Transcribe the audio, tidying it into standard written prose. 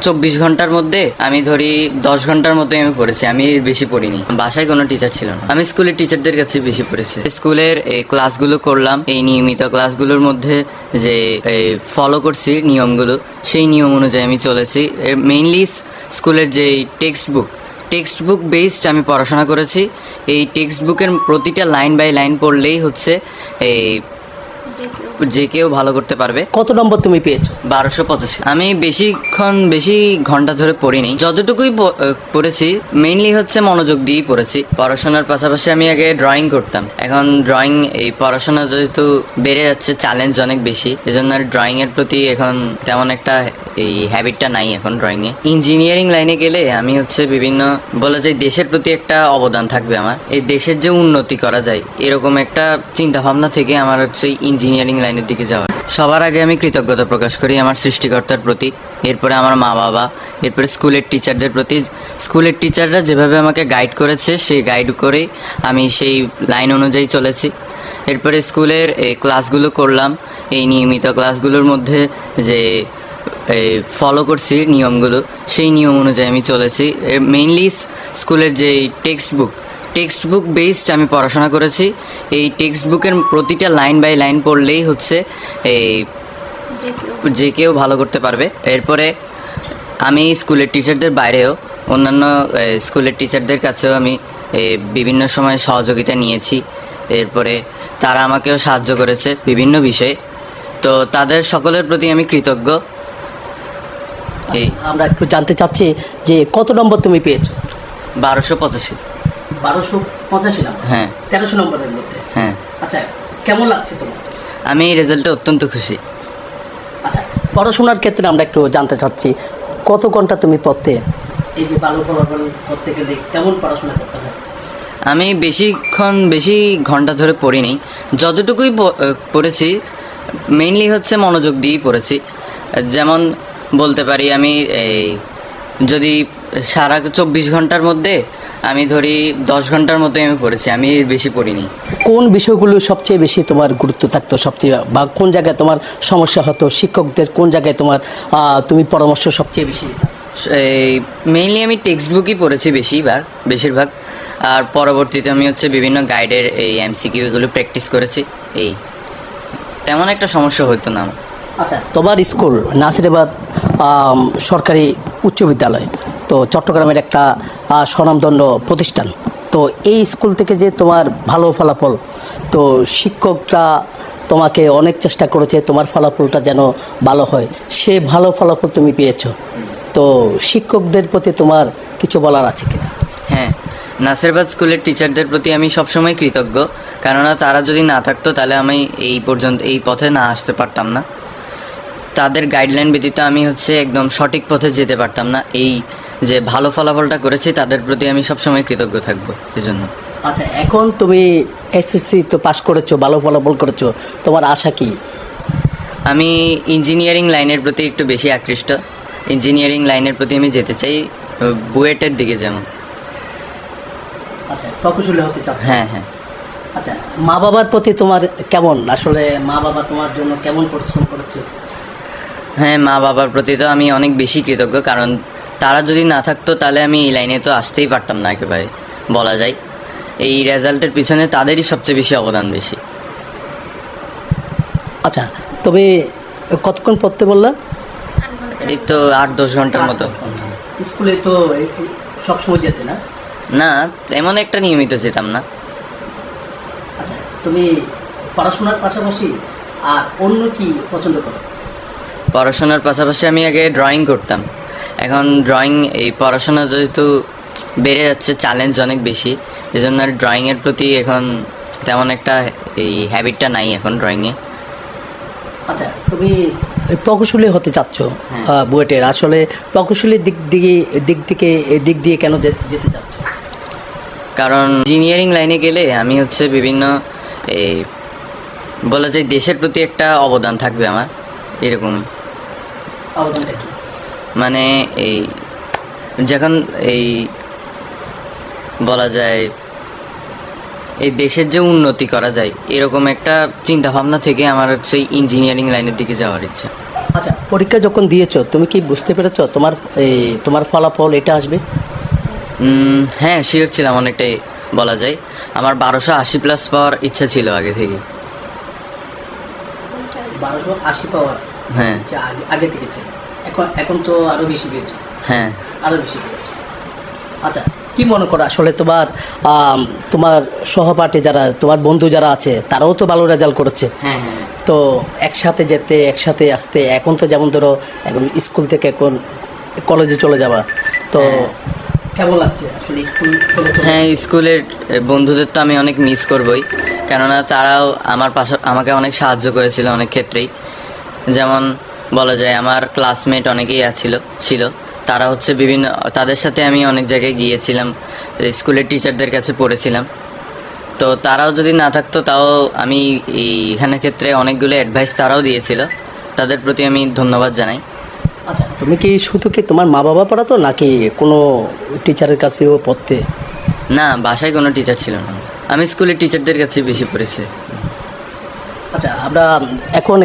24 ঘন্টার মধ্যে আমি ধরি 10 ঘন্টার মতো আমি পড়েছি, আমি এর বেশি পড়িনি। বাসায় কোনো টিচার ছিল না, আমি স্কুলের টিচারদের কাছে বেশি পড়েছি। স্কুলের এই ক্লাসগুলো করলাম, এই নিয়মিত ক্লাসগুলোর মধ্যে যে ফলো করছি নিয়মগুলো, সেই নিয়ম অনুযায়ী আমি চলেছি। মেইনলি স্কুলের যে টেক্সট বুক বেসড আমি পড়াশোনা করেছি। এই টেক্সট বুকের প্রতিটা লাইন বাই লাইন পড়লেই হচ্ছে এই যে কেউ ভালো করতে পারবে। কত নম্বর তুমি পেয়েছো? 1285। আমি বেশি ঘন্টা ধরে পড়িনি, যতটুকুই পড়েছি মেইনলি হচ্ছে মনোযোগ দিয়েই পড়েছি। পড়াশোনার পাশাপাশি আমি আগে ড্রয়িং করতাম, এখন ড্রয়িং এই পড়াশোনা যেহেতু বেড়ে যাচ্ছে, চ্যালেঞ্জ অনেক বেশি, এজন্য আর ড্রয়িং এর প্রতি এখন তেমন একটা এই হ্যাবিটটা নাই এখন ড্রয়িং এ। ইঞ্জিনিয়ারিং লাইনে গেলে আমি হচ্ছে বিভিন্ন বলা যায় দেশের প্রতি একটা অবদান থাকবে আমার, এই দেশের যে উন্নতি করা যায় এরকম একটা চিন্তা ভাবনা থেকে আমার হচ্ছে ইঞ্জিনিয়ারিং লাইনের দিকে যাওয়ার। সবার আগে আমি কৃতজ্ঞতা প্রকাশ করি আমার সৃষ্টিকর্তার প্রতি, এরপরে আমার মা বাবা, এরপরে স্কুলের টিচারদের প্রতি। স্কুলের টিচাররা যেভাবে আমাকে গাইড করেছে সেই গাইড করেই আমি সেই লাইন অনুযায়ী চলেছি। এরপরে স্কুলের এই ক্লাসগুলো করলাম, এই নিয়মিত ক্লাসগুলোর মধ্যে যে ফলো করছি নিয়মগুলো, সেই নিয়ম অনুযায়ী আমি চলেছি। মেইনলি স্কুলের যে টেক্সট বুক বেসড আমি পড়াশোনা করেছি। এই টেক্সট বুকের প্রতিটা লাইন বাই লাইন পড়লেই হচ্ছে এই যে কেউ ভালো করতে পারবে। এরপরে আমি স্কুলের টিচারদের বাইরেও অন্যান্য স্কুলের টিচারদের কাছেও আমি বিভিন্ন সময় সহযোগিতা নিয়েছি। এরপরে তারা আমাকেও সাহায্য করেছে বিভিন্ন বিষয়ে, তো তাদের সকলের প্রতি আমি কৃতজ্ঞ। এই আমরা একটু জানতে চাচ্ছি যে কত নম্বর তুমি পেয়েছো? 1285। 1285 নম্বর? হ্যাঁ। 1300 নম্বরের মধ্যে? হ্যাঁ। আচ্ছা, কেমন লাগছে তোমার? আমি এই রেজাল্টে অত্যন্ত খুশি। আচ্ছা, পড়াশোনার ক্ষেত্রে আমরা একটু জানতে চাচ্ছি কত ঘন্টা তুমি পড়তে, এই যে ভালো ফলাফল করতে গেলে কেমন পড়াশোনা করতে হয়? আমি বেশি ঘন্টা ধরে পড়িনি, যতটুকুই পড়েছি মেইনলি হচ্ছে মনোযোগ দিয়েই পড়েছি। যেমন বলতে পারি আমি যদি সারা 24 ঘন্টার মধ্যে আমি ধরি 10 ঘন্টার মতো আমি পড়েছি, আমি এর বেশি পড়িনি। কোন বিষয়গুলো সবচেয়ে বেশি তোমার গুরুত্ব থাকতো সবচেয়ে, বা কোন জায়গায় তোমার সমস্যা হতো? শিক্ষকদের কোন জায়গায় তোমার তুমি পরামর্শ সবচেয়ে বেশি দিতা? মেইনলি আমি টেক্সট বুকই পড়েছি বেশিরভাগ, আর পরবর্তীতে আমি হচ্ছে বিভিন্ন গাইডের এই MCQ এগুলো প্র্যাকটিস করেছি। এই তেমন একটা সমস্যা হতো না আমার। আচ্ছা, তোমার স্কুল নাসিরাবাদ সরকারি উচ্চ বিদ্যালয়, তো চট্টগ্রামের একটা স্বনামধন্য প্রতিষ্ঠান। তো এই স্কুল থেকে যে তোমার ভালো ফলাফল, তো শিক্ষকরা তোমাকে অনেক চেষ্টা করেছে তোমার ফলাফলটা যেন ভালো হয়, সে ভালো ফলাফল তুমি পেয়েছো। তো শিক্ষকদের প্রতি তোমার কিছু বলার আছে কিনা? হ্যাঁ, নাসিরাবাদ স্কুলের টিচারদের প্রতি আমি সবসময় কৃতজ্ঞ, কেননা তারা যদি না থাকতো তাহলে আমি এই পথে না আসতে পারতাম না। তাদের গাইডলাইন ব্যতীত আমি হচ্ছে একদম সঠিক পথে যেতে পারতাম না। এই যে ভালো ফলাফলটা করেছি তাদের প্রতি আমি সবসময় কৃতজ্ঞ থাকবো এজন্য। আচ্ছা, এখন তুমি SSC তো পাস করেছো, ভালো ফলাফল করেছো, তোমার আশা কি? আমি ইঞ্জিনিয়ারিং লাইনের প্রতি একটু বেশি আকৃষ্ট, ইঞ্জিনিয়ারিং লাইনের প্রতি আমি যেতে চাই, বুয়েটের দিকে যেমন। আচ্ছা, প্রকৌশলী হতে চাচ্ছ? হ্যাঁ হ্যাঁ। আচ্ছা, মা বাবার প্রতি তোমার কেমন, আসলে মা বাবা তোমার জন্য কেমন পরিশ্রম করেছে? হ্যাঁ, মা বাবার প্রতি তো আমি অনেক বেশি কৃতজ্ঞ, কারণ তারা যদি না থাকতো তাহলে আমি এই লাইনে তো আসতেই পারতাম না একেবারে বলা যায়। এই রেজাল্টের পিছনে তাদেরই সবচেয়ে বেশি অবদান বেশি। আচ্ছা, তুমি কতক্ষণ পড়তে বললা? এই তো 8-10 ঘন্টার মতো। স্কুলে তো সবসময় যেতে না? না, এমন একটা নিয়মিত যেতাম না। আচ্ছা, তুমি পড়াশোনার পাশাপাশি আর অন্য কি পছন্দ করো? পড়াশোনার পাশাপাশি আমি আগে ড্রয়িং করতাম, এখন ড্রয়িং এই পড়াশোনা যেহেতু বেড়ে যাচ্ছে, চ্যালেঞ্জ অনেক বেশি, এজন্য আর ড্রয়িংয়ের প্রতি এখন তেমন একটা এই হ্যাবিটটা নাই এখন ড্রয়িংয়ে। আচ্ছা, তুমি প্রকৌশলী হতে চাচ্ছ বুয়েটের, আসলে প্রকৌশলীর দিক দিয়ে কেন যেতে চাচ্ছ? কারণ ইঞ্জিনিয়ারিং লাইনে গেলে আমি হচ্ছে বিভিন্ন এই বলা যায় দেশের প্রতি একটা অবদান থাকবে আমার, এরকমই। অবদানটা কি? মানে এই যখন এই বলা যায় এই দেশের যে উন্নতি করা যায় এরকম একটা চিন্তা ভাবনা থেকে আমার হচ্ছে ইঞ্জিনিয়ারিং লাইনের দিকে যাওয়ার ইচ্ছা। আচ্ছা, পরীক্ষা যখন দিয়েছো তুমি কি বুঝতে পেরেছো তোমার ফলাফল এটা আসবে? হ্যাঁ, শিওর ছিলাম অনেকটাই বলা যায়। আমার 1280+ পাওয়ার ইচ্ছা ছিল আগে থেকে। 1280 পাওয়ার হ্যাঁ আগে থেকে ছিল। এখন তো আরো বেশি পেয়েছো। হ্যাঁ। আরো বেশি পেয়েছো। আচ্ছা, কি মনে করো আসলে তোমার সহপাঠী যারা, তোমার বন্ধু যারা আছে তারাও তো ভালো রেজাল্ট করেছে। হ্যাঁ হ্যাঁ। তো একসাথে যেতে একসাথে আসতে, এখন তো যেমন ধরো এখন স্কুল থেকে এখন কলেজে চলে যাবা, তো কেমন লাগছে আসলে স্কুল চলে হ্যাঁ, স্কুলের বন্ধুদের তো আমি অনেক মিস করবই, কেননা তারাও আমাকে অনেক সাহায্য করেছিল অনেক ক্ষেত্রেই। যেমন বলা যায় আমার ক্লাসমেট অনেকেই ছিল, তারা হচ্ছে তাদের সাথে আমি অনেক জায়গায় গিয়েছিলাম, স্কুলের টিচারদের কাছে পড়েছিলাম। তো তারাও যদি না থাকতো তাও আমি এখানে ক্ষেত্রে অনেকগুলো অ্যাডভাইস তারাও দিয়েছিল, তাদের প্রতি আমি ধন্যবাদ জানাই। আচ্ছা, তুমি কি শুধু কি তোমার মা বাবা পড়াতো নাকি কোনো টিচারের কাছেও পড়তে? না, বাসায় কোনো টিচার ছিল না, আমি স্কুলের টিচারদের কাছে বেশি পড়েছি। আচ্ছা, আমরা এখন